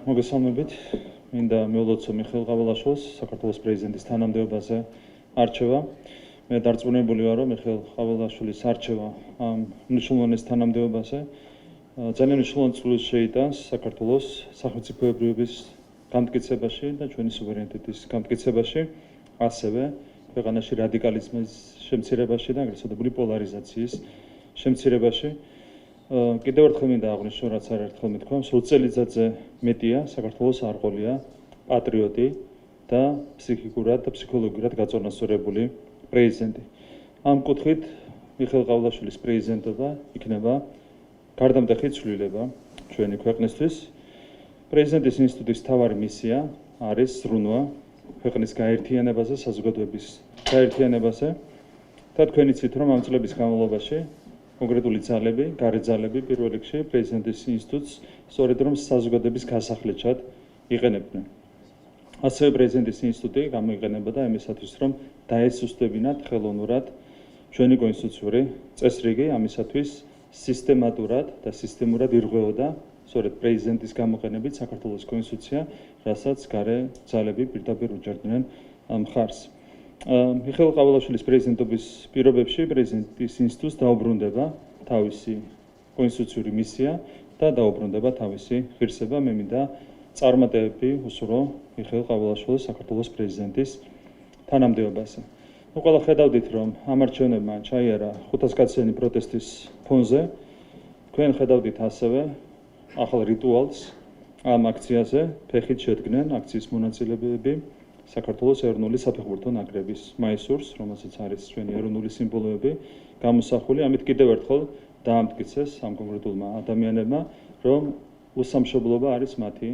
მოგესალმებით. მინდა მივულოცო მიხეილ ყაველაშვილს საქართველოს პრეზიდენტის თანამდებობაზე არჩევა. მე დარწმუნებული ვარ, რომ მიხეილ ყაველაშვილის არჩევა ამ მნიშვნელოვან თანამდებობაზე ძალიან მნიშვნელოვან წვლილს შეიტანს საქართველოს სახელმწიფოებრიობის გამტკიცებაში და ჩვენი სუვერენიტეტის გამტკიცებაში, ასევე ქვეყანაში რადიკალიზმის შემცირებაში და აგრეთვე ცოდებული პოლარიზაციის შემცირებაში. კიდევ ერთხელ მინდა აღვნიშნო, რაც არაერთხელ მithქვა, სულ წელიწადზე მეტია საქართველოს არყოლია, პატრიოტი და ფსიქიკურად და ფსიქოლოგიურად გაწონასწორებული პრეზიდენტი. ამ კუთხით მიხეილ ყაველაშვილის პრეზიდენტობა იქნება გარდამტეხი ცვლილება ჩვენი ქვეყნისთვის. პრეზიდენტის ინსტიტუტის მთავარი მისია არის ზრუნვა ქვეყნის გაერთიანებაზე, საზოგადოების გაერთიანებაზე და თქვენ იცით, რომ ამ წლების განმავლობაში კონკრეტული ძალები, გარე ძალები პირველ რიგში პრეზიდენტის ინსტიტუტს სწორედ რომ საზოგადოების გასახლეჩად იყენებდნენ. ასევე პრეზიდენტის ინსტიტუტი გამოიყენებოდა იმისათვის, რომ დაესუსტებინათ ხელოვნურად ჩვენი კონსტიტუციური წესრიგი, ამისათვის სისტემატურად და სისტემურად ირღვეოდა სწორედ პრეზიდენტის გამოყენებით საქართველოს კონსტიტუცია, რასაც გარე ძალები პირდაპირ უჯერდნენ მხარს. მიხეილ ყაველაშვილის პრეზიდენტობის პირობებში პრეზიდენტის ინსტიტუტს დაუბრუნდება თავისი კონსტიტუციური მისია და დაუბრუნდება თავისი ღირსება. მე მინდა წარმატებები უსურვო მიხეილ ყაველაშვილის საქართველოს პრეზიდენტის თანამდებობაზე. ყველა ხედავდით, რომ ამ არჩევნებმა ჩაიარა 500 კაციანი პროტესტის ფონზე. თქვენ ხედავდით ასევე ახალ რიტუალს ამ აქციაზე, ფეხით შედგნენ აქციის მონაწილეები საქართველოს ეროვნული საფეხბურთო ნაკრების მაისურს, რომელსაც არის ჩვენი ეროვნული სიმბოლოები გამოსახული. ამით კიდევ ერთხელ დაამტკიცეს ამ კონკრეტულმა ადამიანებმა, რომ უსამშობლობა არის მათი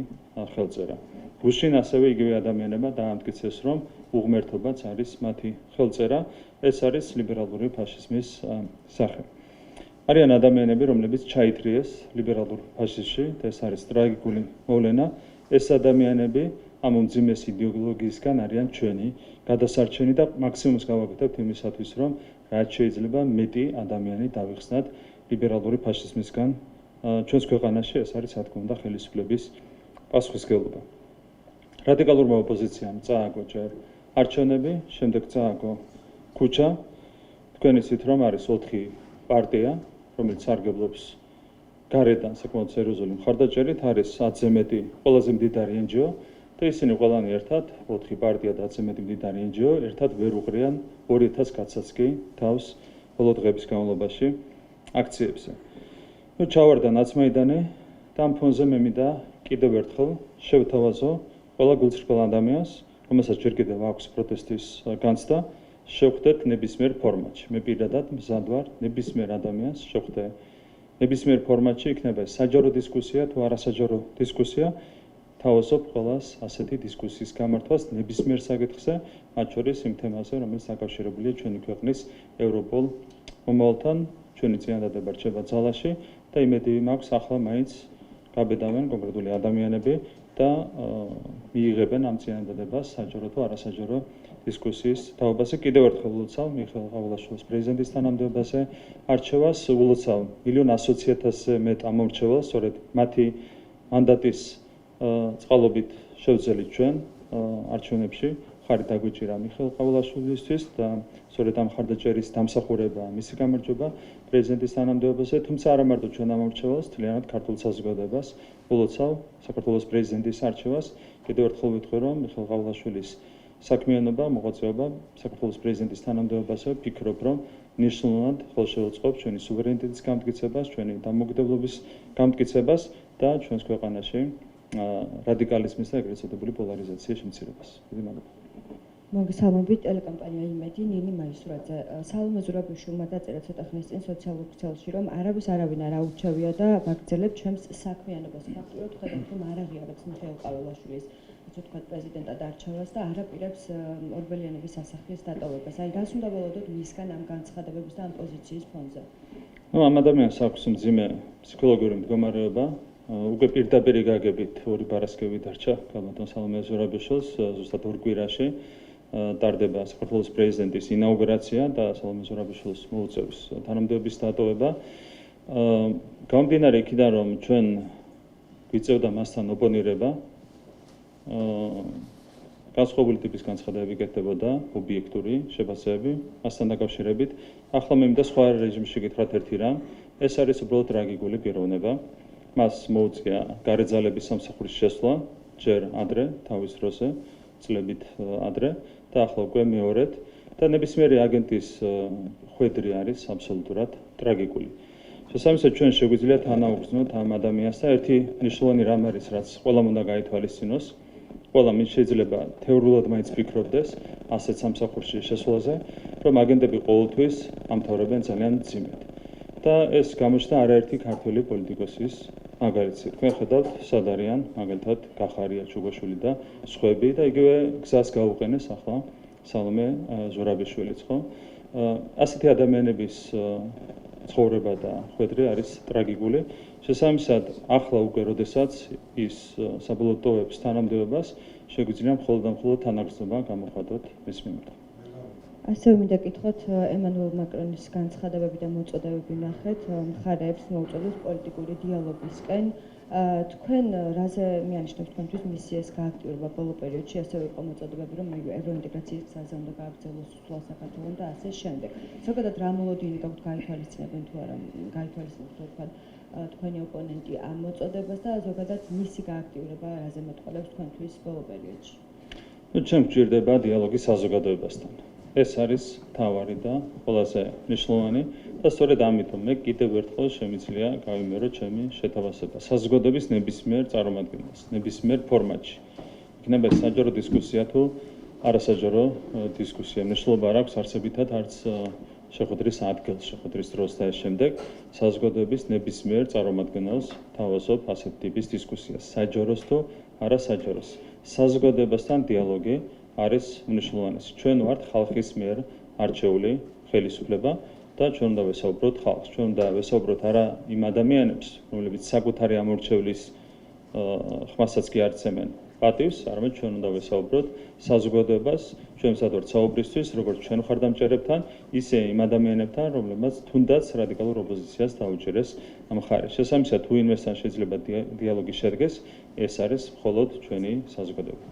ხელწერა. გუშინ ასევე იგივე ადამიანებმა დაამტკიცეს, რომ უღმერთობაც არის მათი ხელწერა. ეს არის ლიბერალური ფაშიზმის სახე. არიან ადამიანები, რომლებიც ჩაითრიეს ლიბერალურ ფაშიზმში და ეს არის ტრაგიკული მოვლენა. ეს ადამიანები ამ უმძიმეს იდეოლოგიისგან არიან ჩვენი გადასარჩენი და მაქსიმუმს გავაკეთებთ იმისათვის, რომ რაც შეიძლება მეტი ადამიანი დავიხსნათ ლიბერალური ფაშიზმისგან ჩვენს ქვეყანაში. ეს არის, რა თქმა უნდა, ხელისუფლების პასუხისმგებლობა. რადიკალურმა ოპოზიციამ წააგო ჯერ არჩევნები, შემდეგ წააგო ქუჩა. თქვენ იცით, რომ არის 4 პარტია, რომელიც სარგებლობს გარედან საკმაოდ სერიოზული მხარდაჭერით, არის 10-ზე მეტი ყველაზე მდიდარი NGO და ისინი ყველანი ერთად, 4 პარტია და 10-ზე მეტი მდიდარი NGO, ერთად ვერ უყრიან 2000 კაცსაც კი თავს ბოლო დღეების განმავლობაში აქციებზე. ჩავარდა ნაცმაიდანი და ამ ფონზე მე მინდა კიდევ ერთხელ შევთავაზო ყველა გულწრფელ ადამიანს, რომელსაც ჯერ კიდევ აქვს პროტესტის განცდა, შევხვდეთ ნებისმიერ ფორმატში. მე პირადად მზად ვარ ნებისმიერ ადამიანს შევხვდე ნებისმიერ ფორმატში, იქნება საჯარო დისკუსია თუ არასაჯარო დისკუსია. თავაზობ ყველას ასეთი დისკუსიის გამართვას ნებისმიერ საკითხზე, მათ შორის იმ თემაზე, რომელიც დაკავშირებულია ჩვენი ქვეყნის ევროპულ მომავალთან. ჩვენი წინადადება რჩება ძალაში და იმედი მაქვს, ახლა მაინც გაბედავენ კონკრეტული ადამიანები და მიიღებენ ამ წინადადებას საჯარო თუ არასაჯარო დისკუსიის თაობაზე. კიდევ ერთხელ ულოცავ მიხეილ ყაველაშვილის პრეზიდენტის თანამდებობაზე არჩევას, ულოცავ 1,100,000-ზე მეტ ამომრჩეველს, სწორედ მათი მანდატის წყალობით შევძელით ჩვენ არჩევნებში ხარი დაგვიჭირა მიხეილ ყაველაშვილისთვის და სწორედ ამ ხარდაჭერის დამსახურება, მისი გამარჯვება პრეზიდენტის თანამდებობაზე, თუმცა არა მარტო ჩვენ ამომრჩეველს, მთლიანად ქართულ საზოგადოებას ულოცავ საქართველოს პრეზიდენტის არჩევას. კიდევ ერთხელ ვიტყვი, რომ მიხეილ ყაველაშვილის საქმიანობა, მოღვაწეობა საქართველოს პრეზიდენტის თანამდებობაზე ვფიქრობ, რომ მნიშვნელოვნად ხელშეუწყობს ჩვენი სუვერენიტეტის გამტკიცებას, ჩვენი დამოუკიდებლობის გამტკიცებას და ჩვენს ქვეყანაში რადიკალიზმის და ეგრეთ წოდებული პოლარიზაციის შემცირებას. დიდი მადლობა. მოგესალმებით, ტელეკომპანია იმედი, ნინი მაისურაძე. სალომე ზურაბიშვილმა დაწერა ცოტა ხნის წინ სოციალურ ქსელში, რომ არავინ არ აურჩევია და ვაგრძელებთ ჩემს საქმიანობას. ფაქტურად ხედავთ, რომ არ აღიარებს მიხეილ ყაველაშვილის ასე ვთქვათ პრეზიდენტად არჩევას და არ აპირებს ორბელიანების სასახლის დატოვებას. აი, რას უნდა ველოდოთ მისგან ამ განცხადებების და ამ პოზიციის ფონზე? ამ ადამიანს აქვს მძიმე ფსიქოლოგიური მდგომარეობა. უკვე პირდაპირ გაგებით 2 პარასკევი დარჩა გალბატონ სალომე ზურაბიშვილს, ზუსტად 2 კვირაში ტარდება საქართველოს პრეზიდენტის ინაუგურაცია და სალომე ზურაბიშვილს მოუწევს თანამდებობის დატოვება. გამომდინარე იქიდან, რომ ჩვენ გვიწევდა მასთან ოპონირება, განსხვავებული ტიპის განცხადებები გეთდებოდა, ობიექტური შეფასებები მასთან დაკავშირებით. ახლა მე მინდა სხვა რეჟიმში გითხრათ ერთი რამ, ეს არის უბრალოდ ტრაგიკული პიროვნება. მას მოუწია გარეძალების სამსახურის შესვლა, ჯერ ადრე, თავის დროზე, წლებით ადრე და ახლა უკვე მეორედ და ნებისმიერი აგენტის ხვედრი არის აბსოლუტურად ტრაგიკული. შესაბამისად, ჩვენ შეგვიძლია თანაუგრძნოთ ამ ადამიანს და ერთი მნიშვნელოვანი რამ არის, რაც ყველამ უნდა გაითვალისწინოს. ყველამ შეიძლება თეორიულად მაინც ფიქრობდეს ასეთ სამსახურში შესვლაზე, რომ აგენტები ყოველთვის ამთავრებენ ძალიან მძიმედ. და ეს გამოჩნდა არაერთი ქართველი პოლიტიკოსის მაგალითი. თქვენ ხედავთ, სად არიან მაგალითად გახარია ჩუგოშვილი და სხვები და იგივე გზას გაუყენეს ახლა სალომე ზურაბიშვილიც, ხო? ასეთი ადამიანების ცხოვრება და ხვედრი არის ტრაგიკული. შესაბამისად, ახლა უკვე როდესაც ის საბოლოო ტოვებს თანამდებობას, შეგვიძლია მხოლოდ და მხოლოდ თანაგრძნობა გამოხატოთ მის მიმართ. ასევე მინდა გითხოთ ემანუელ მაკრონის განცხადებები და მოწოდებები ნახეთ მხარეებს მოუწოდებს პოლიტიკური დიალოგისკენ. თქვენ რაზე მიანიშნებთ თქვენთვის მისიას გააქტიურება ბოლო პერიოდში, ასევე იყო მოწოდებები, რომ ევროინტეგრაციის გზაზე უნდა გააგრძელოს სულ საქართველოს და ასე შემდეგ. ზოგადად რა მოლოდინი გაქვთ გაითვალისწინებენ თუ არა, გაითვალისწინებთ თქვენ თქვენი ოპონენტი ამ მოწოდებას და ზოგადად მისი გააქტიურება რაზე მეტყველებს თქვენთვის ბოლო პერიოდში. ჩვენ გვჭირდება დიალოგი საზოგადოებასთან. ეს არის მთავარი და ყველაზე მნიშვნელოვანი და სწორედ ამიტომ მე კიდევ ერთხელ შემიძლია გავიმეორო ჩემი შეთავაზება საზოგადოების ნებისმიერ წარმომადგენელს, ნებისმიერ ფორმატში. იქნება ეს საჯარო დისკუსია თუ არასაჯარო დისკუსია. მნიშვნელობა არ აქვს არსებითად არც შეხვედრის ადგილს, შეხვედრის დროს და ეს შემდეგ საზოგადოების ნებისმიერ წარმომადგენელს თავაზობ ასეთ ტიპის დისკუსიას, საჯაროს თუ არასაჯაროს. საზოგადოებასთან დიალოგი არის მნიშვნელოვანესი. ჩვენ ვართ ხალხის მიერ არჩეული ხელისუფლება და ჩვენ უნდა ვესაუბროთ ხალხს. ჩვენ უნდა ვესაუბროთ არა იმ ადამიანებს, რომლებიც საკუთარი ამორჩევლის ხმასაც კი არცემენ პატივს, არამედ ჩვენ უნდა ვესაუბროთ საზოგადოებას, ჩვენ ვსად ვართ საუბრისთვის, როგორც ჩვენ მხარდამჭერებთან, ისე იმ ადამიანებთან, რომლებმაც თუნდაც რადიკალურ ოპოზიციას დაუჭერეს ამ მხარეს. შესაბამისად, თუ ინვესთან შეიძლება დიალოგი შედგეს, ეს არის მხოლოდ ჩვენი საზოგადოება.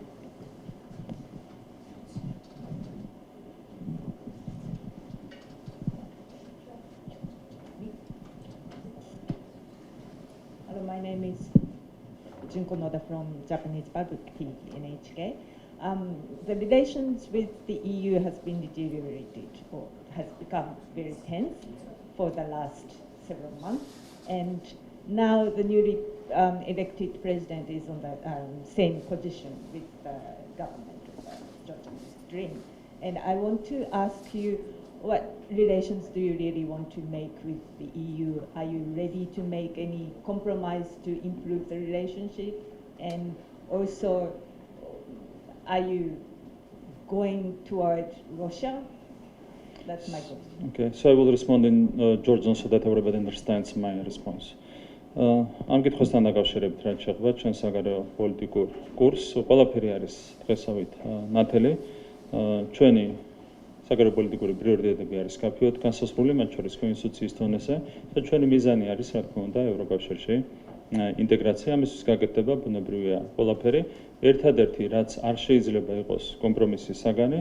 My name is Junko Noda from Japanese Public TV NHK. The relations with the EU has been deteriorated or has become very tense for the last several months, and now the newly elected president is on the same position with the government of Georgian Dream. And I want to ask you, what relations do you really want to make with the EU? Are you ready to make any compromise to improve the relationship? And also, are you going toward Russia? That's my question. Okay, so I will respond in Georgian so that everybody understands my response. ამ კითხვასთან დაკავშირებით რაც შეეხება ჩვენ საგარეო პოლიტიკურ კურსს, ყველაფერი არის დღესავით ნათელი. ჩვენი საგარეო პოლიტიკური პრიორიტეტები არის კაფეოდ განსაზღვრული, მათ შორის კონსტიტუციის დონეზე და ჩვენი მიზანი არის, რა თქმა უნდა, ევროკავშირში ინტეგრაცია. ამისთვის გაკეთდება ბუნებრივია ყველაფერი. ერთადერთი, რაც არ შეიძლება იყოს კომპრომისის საგანი,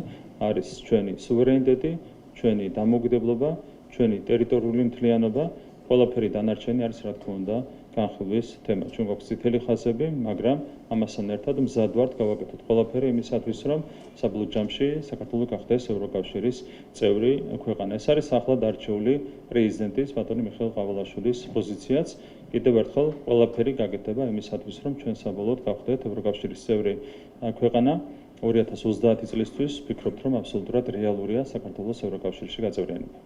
არის ჩვენი სუვერენიტეტი, ჩვენი დამოუკიდებლობა, ჩვენი ტერიტორიული მთლიანობა. ყველაფერი დანარჩენი არის, რა თქმა უნდა, განხილვის თემა. ჩვენ გვაქვს წითელი ხაზები, მაგრამ ამასთან ერთად მზად ვართ გავაკეთოთ ყველაფერი იმისათვის, რომ საბოლოო ჯამში საქართველო გახდეს ევროკავშირის წევრი ქვეყანა. ეს არის ახლად არჩეული პრეზიდენტის ბატონი მიხეილ ყავალაშვილის პოზიციაც. კიდევ ერთხელ ყველაფერი გაკეთდება იმისათვის, რომ ჩვენ საბოლოოდ გავხდეთ ევროკავშირის წევრი ქვეყანა. 2030 წლისთვის ვფიქრობთ, რომ აბსოლუტურად რეალურია საქართველოს ევროკავშირში გაწევრიანება.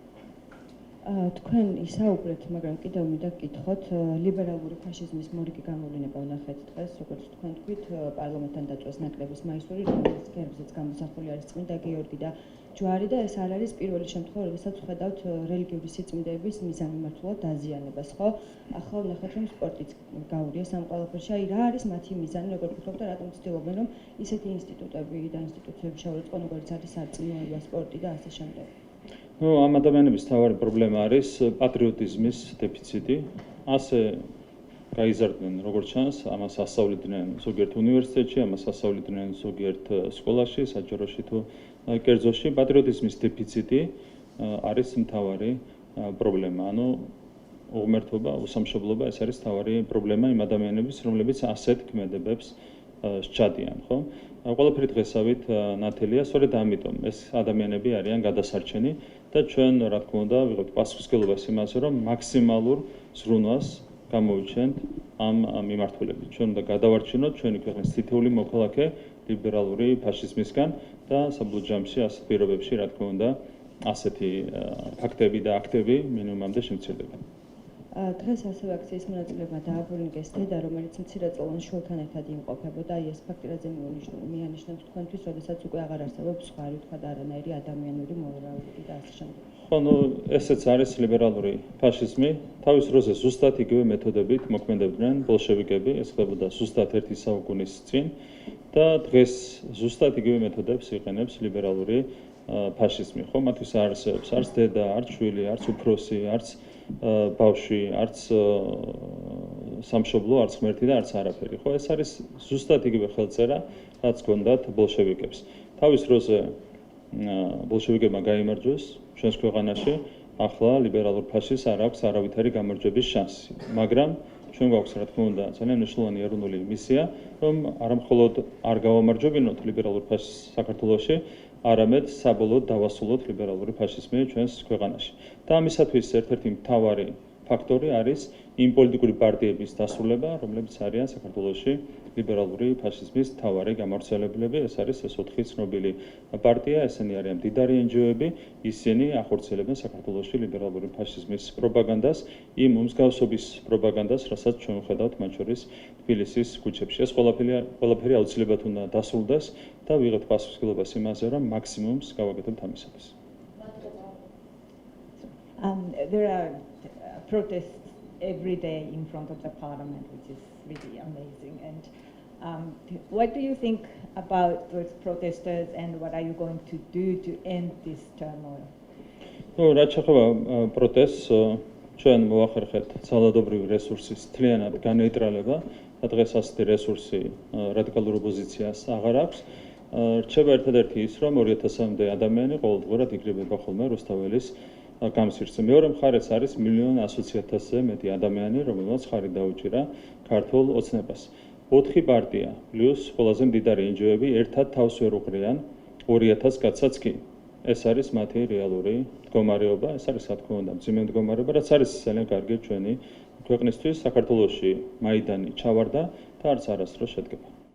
თქვენ ისაუბრეთ, მაგრამ კიდევ მინდა გკითხოთ, ლიბერალური ფაშიზმის მორიგი გამოვლინება ვნახეთ დღეს, როგორც თქვენ თქვით, პარლამენტთან დაწვეს ნაკლების მაისური, რომელიც გერბზეც გამოსახული არის წმინდა გიორგი და ჯვარი და ეს არ არის პირველი შემთხვევა, როდესაც ვხედავთ რელიგიური სიწმინდეების მიზანმიმართულად დაზიანებას, ხო? ახლა ვნახეთ, რომ სპორტიც გაურიეს ამ ყველაფერში. აი, რა არის მათი მიზანი, როგორ ვფიქრობთ და რატომ ცდილობენ, რომ ისეთი ინსტიტუტები და ინსტიტუციები შევერწყონ, როგორც არის სარწმუნოება, სპორტი და ასე შემდეგ. ამ ადამიანების მთავარი პრობლემა არის პატრიოტიზმის დეფიციტი. ასე გაიზარდნენ, როგორც ჩანს, ამას ასწავლიდნენ ზოგიერთ უნივერსიტეტში, ამას ასწავლიდნენ ზოგიერთ სკოლაში, საჯაროში თუ კერძოში. პატრიოტიზმის დეფიციტი არის მთავარი პრობლემა. ანუ უღმერთობა, უსამშობლობა ეს არის მთავარი პრობლემა იმ ადამიანების, რომლებიც ასეთ ქმედებებს სჩადიან, ხო? ყველაფერი დღესავით ნათელია, სწორედ ამიტომ ეს ადამიანები არიან გადასარჩენი და ჩვენ, რა თქმა უნდა, ვიღებთ პასუხისმგებლობას იმაზე, რომ მაქსიმალურ ზრუნვას გამოვიჩენთ ამ მიმართულებით. ჩვენ უნდა გადავარჩინოთ ჩვენი ქვეყნის თითოეული მოქალაქე ლიბერალური ფაშიზმისგან და საბოლოო ჯამში ასეთ პირობებში, რა თქმა უნდა, ასეთი ფაქტები და აქტები მინიმუმამდე შემცირდება. დღეს ასევე აქციის მონაწილეებმა დააბრუნეს დედა, რომელიც მცირეწლოვან შვილთან ერთად იმყოფებოდა. ეს ფაქტი რაზე მიანიშნებს თქვენთვის, როდესაც უკვე აღარ არსებობს სხვა რითქვა და არანაირი ადამიანური მორალური და ასე შემდეგ. ხო, ესეც არის ლიბერალური ფაშიზმი. თავის დროზე ზუსტად იგივე მეთოდებით მოქმედებდნენ ბოლშევიკები, ეს ხდებოდა ზუსტად 1 საუკუნის წინ და დღეს ზუსტად იგივე მეთოდებს იყენებს ლიბერალური ფაშიზმი. ხო, მათთვის არ არსებობს არც დედა, არც შვილი, არც უფროსი, არც ბავშვი, არც სამშობლო, არც ღმერთი და არც არაფერი. ხო, ეს არის ზუსტად იგივე ხელწერა, რაც ჰქონდათ ბოლშევიკებს. თავის დროზე ბოლშევიკებმა გაიმარჯვეს ჩვენს ქვეყანაში, ახლა ლიბერალურ ფაშიზმს არ აქვს არავითარი გამარჯვების შანსი. მაგრამ ჩვენ გვაქვს, რა თქმა უნდა, ძალიან მნიშვნელოვანი ეროვნული მისია, რომ არამხოლოდ არ გავამარჯვებინოთ ლიბერალურ ფაშიზმს საქართველოში, არამედ საბოლოოდ დავასრულოთ ლიბერალური ფაშიზმი ჩვენს ქვეყანაში. და ამისათვის ერთ-ერთი მთავარი ფაქტორი არის იმ პოლიტიკური პარტიების დასრულება, რომლებიც არიან საქართველოში ლიბერალური ფაშიზმის მთავარი გამავრცელებლები. ეს არის ეს 4 ცნობილი პარტია, ესენი არიან მდიდარი NGO-ები, ისინი ახორციელებენ საქართველოში ლიბერალური ფაშიზმის პროპაგანდას, იმ უმსგავსობის პროპაგანდას, რასაც ჩვენ ვხედავთ მათ შორის თბილისის ქუჩებში. ეს ყველაფერი აუცილებლად უნდა დასრულდეს და ვიღებთ პასუხისმგებლობას იმაზე, რომ მაქსიმუმს გავაკეთებთ ამისათვის. There are protests every day in front of the parliament, which is really amazing. And what do you think about those protesters and what are you going to do to end this turmoil? რაც შეეხება პროტესტს, ჩვენ მოახერხეთ ძალადობრივი რესურსის მთლიანად განეიტრალება და დღეს ასეთი რესურსი რადიკალურ ოპოზიციას აღარ აქვს. რჩება ერთადერთი ის, რომ 2000-მდე ადამიანი ყოველდღურად იკრიბება ხოლმე რუსთაველის გამსირცე. მეორე მხარეს არის 1,100,000-ზე მეტი ადამიანი, რომელმაც ხარი დაუჭირა ქართულ ოცნებას. 4 პარტია პლუს ყველაზე მდიდარი NGO-ები ერთად თავს ვერ უყრიან 2000 კაცსაც კი. ეს არის მათი რეალური მდგომარეობა, ეს არის, რა თქმა უნდა, მძიმე მდგომარეობა, რაც არის ძალიან კარგი ჩვენი ქვეყნისთვის. საქართველოში მაიდანი ჩავარდა და არც არასდროს შედგება.